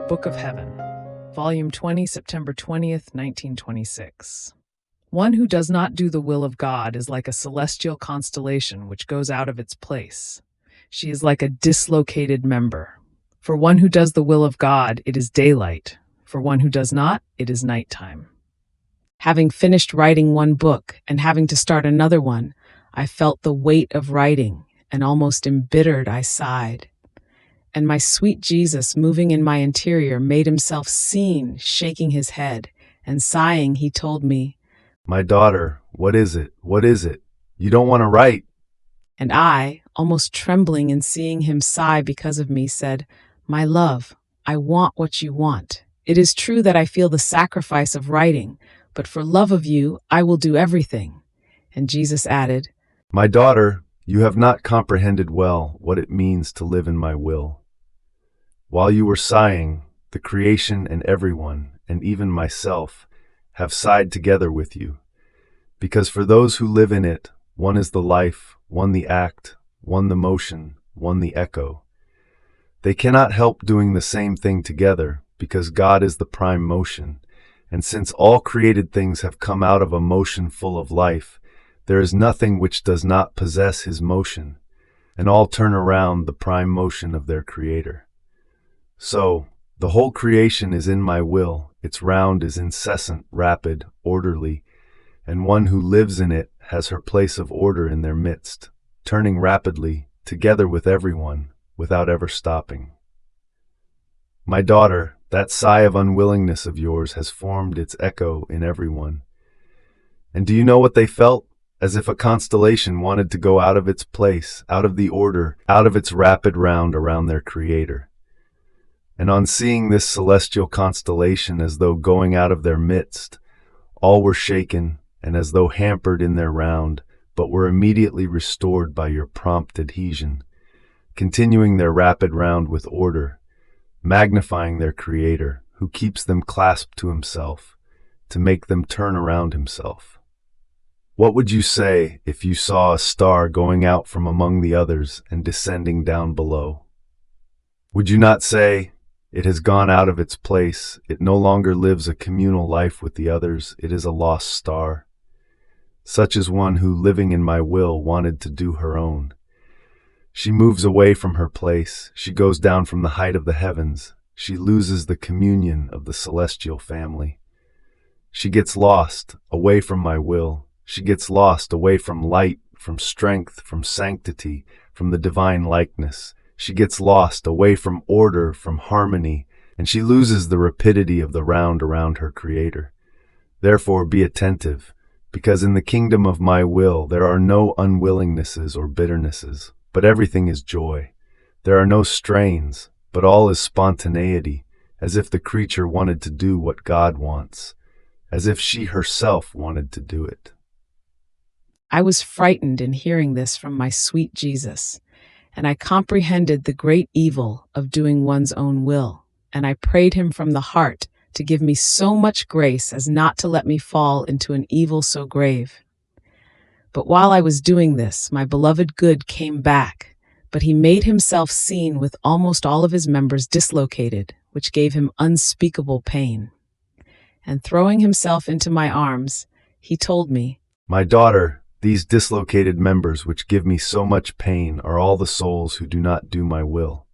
Book of Heaven, Volume 20, September 20th, 1926. One who does not do the will of God is like a celestial constellation which goes out of its place. She is like a dislocated member. For one who does the will of God, it is daylight. For one who does not, it is nighttime. Having finished writing one book and having to start another one, I felt the weight of writing, and almost embittered I sighed. And my sweet Jesus, moving in my interior, made himself seen, shaking his head, and sighing, he told me, "My daughter, what is it? What is it? You don't want to write." And I, almost trembling in seeing him sigh because of me, said, "My love, I want what you want. It is true that I feel the sacrifice of writing, but for love of you, I will do everything." And Jesus added, "My daughter, you have not comprehended well what it means to live in my will." While you were sighing, the creation and everyone, and even myself, have sighed together with you. Because for those who live in it, one is the life, one the act, one the motion, one the echo. They cannot help doing the same thing together, because God is the prime motion, and since all created things have come out of a motion full of life, there is nothing which does not possess his motion, and all turn around the prime motion of their Creator. So, the whole creation is in my will, its round is incessant, rapid, orderly, and one who lives in it has her place of order in their midst, turning rapidly, together with everyone, without ever stopping. My daughter, that sigh of unwillingness of yours has formed its echo in everyone. And do you know what they felt? As if a constellation wanted to go out of its place, out of the order, out of its rapid round around their Creator. And on seeing this celestial constellation as though going out of their midst, all were shaken and as though hampered in their round, but were immediately restored by your prompt adhesion, continuing their rapid round with order, magnifying their Creator, who keeps them clasped to himself, to make them turn around himself. What would you say if you saw a star going out from among the others and descending down below? Would you not say, "It has gone out of its place, it no longer lives a communal life with the others, it is a lost star"? Such is one who, living in my will, wanted to do her own. She moves away from her place, she goes down from the height of the heavens, she loses the communion of the celestial family. She gets lost, away from my will, she gets lost away from light, from strength, from sanctity, from the divine likeness. She gets lost away from order, from harmony, and she loses the rapidity of the round around her Creator. Therefore be attentive, because in the kingdom of my will there are no unwillingnesses or bitternesses, but everything is joy. There are no strains, but all is spontaneity, as if the creature wanted to do what God wants, as if she herself wanted to do it. I was frightened in hearing this from my sweet Jesus, and I comprehended the great evil of doing one's own will, and I prayed him from the heart to give me so much grace as not to let me fall into an evil so grave. But while I was doing this, my beloved good came back, but he made himself seen with almost all of his members dislocated, which gave him unspeakable pain. And throwing himself into my arms, he told me, "My daughter, these dislocated members which give me so much pain are all the souls who do not do my will.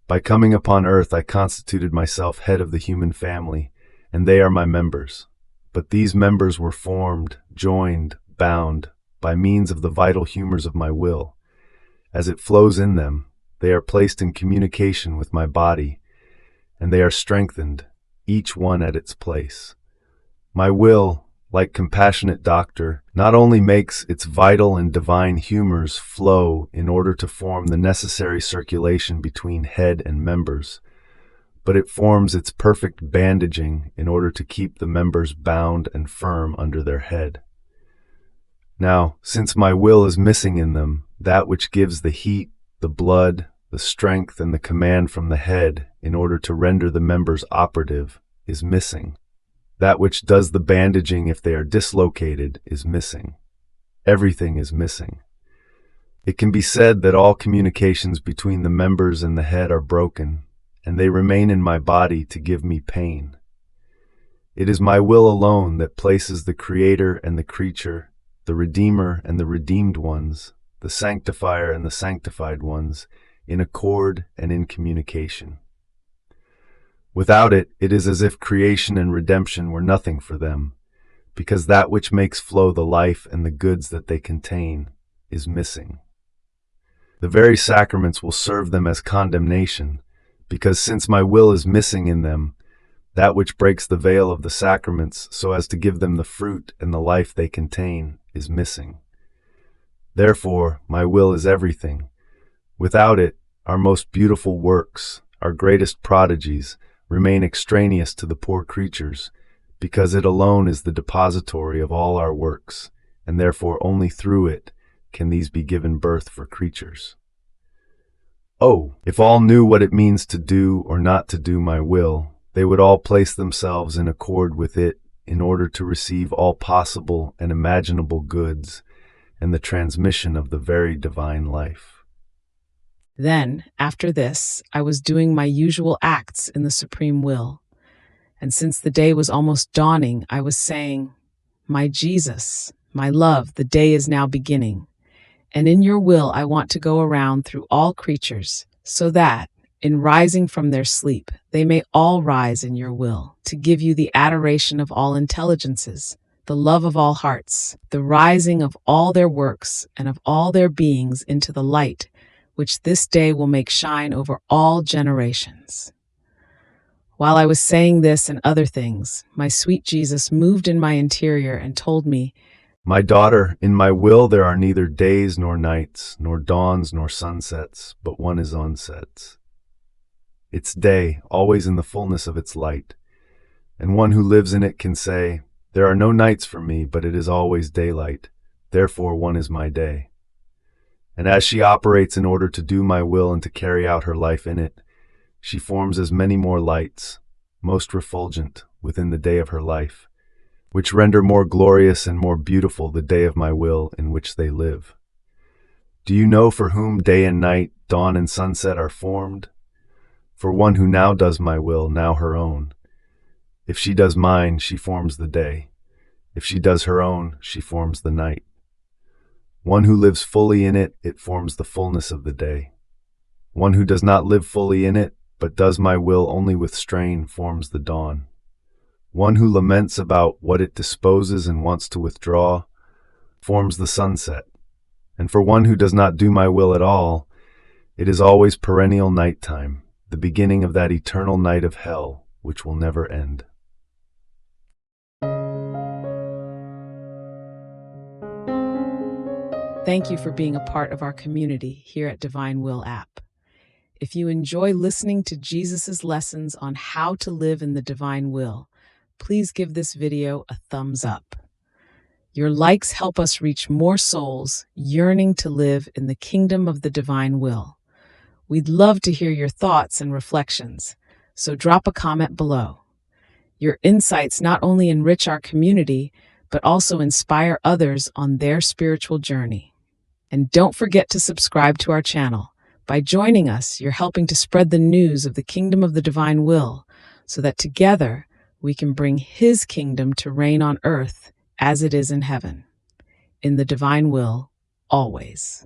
By coming upon earth I constituted myself head of the human family, and they are my members. But these members were formed, joined, bound, by means of the vital humors of my will. As it flows in them, they are placed in communication with my body, and they are strengthened, each one at its place. My will, like compassionate doctor, not only makes its vital and divine humors flow in order to form the necessary circulation between head and members, but it forms its perfect bandaging in order to keep the members bound and firm under their head. Now, since my will is missing in them, that which gives the heat, the blood, the strength, and the command from the head in order to render the members operative is missing. That which does the bandaging if they are dislocated is missing. Everything is missing. It can be said that all communications between the members and the head are broken, and they remain in my body to give me pain. It is my will alone that places the Creator and the creature, the Redeemer and the redeemed ones, the Sanctifier and the sanctified ones, in accord and in communication. Without it, it is as if creation and redemption were nothing for them, because that which makes flow the life and the goods that they contain is missing. The very sacraments will serve them as condemnation, because since my will is missing in them, that which breaks the veil of the sacraments so as to give them the fruit and the life they contain is missing. Therefore, my will is everything. Without it, our most beautiful works, our greatest prodigies, remain extraneous to the poor creatures, because it alone is the depository of all our works, and therefore only through it can these be given birth for creatures. Oh, if all knew what it means to do or not to do my will, they would all place themselves in accord with it in order to receive all possible and imaginable goods and the transmission of the very divine life. Then, after this, I was doing my usual acts in the supreme will. And since the day was almost dawning, I was saying, "My Jesus, my love, the day is now beginning. And in your will I want to go around through all creatures, so that, in rising from their sleep, they may all rise in your will, to give you the adoration of all intelligences, the love of all hearts, the rising of all their works and of all their beings into the light, which this day will make shine over all generations." While I was saying this and other things, my sweet Jesus moved in my interior and told me, My daughter, in my will there are neither days nor nights, nor dawns nor sunsets, but one is onsets. It's day, always in the fullness of its light, and one who lives in it can say, there are no nights for me, but it is always daylight, therefore one is my day. And as she operates in order to do my will and to carry out her life in it, she forms as many more lights, most refulgent, within the day of her life, which render more glorious and more beautiful the day of my will in which they live. Do you know for whom day and night, dawn and sunset are formed? For one who now does my will, now her own. If she does mine, she forms the day. If she does her own, she forms the night. One who lives fully in it, it forms the fullness of the day. One who does not live fully in it, but does my will only with strain, forms the dawn. One who laments about what it disposes and wants to withdraw, forms the sunset. And for one who does not do my will at all, it is always perennial nighttime, the beginning of that eternal night of hell, which will never end. Thank you for being a part of our community here at Divine Will app. If you enjoy listening to Jesus's lessons on how to live in the divine will, please give this video a thumbs up. Your likes help us reach more souls yearning to live in the kingdom of the divine will. We'd love to hear your thoughts and reflections, so drop a comment below. Your insights not only enrich our community, but also inspire others on their spiritual journey. And don't forget to subscribe to our channel. By joining us, you're helping to spread the news of the kingdom of the divine will, so that together we can bring His kingdom to reign on earth as it is in heaven. In the divine will, always.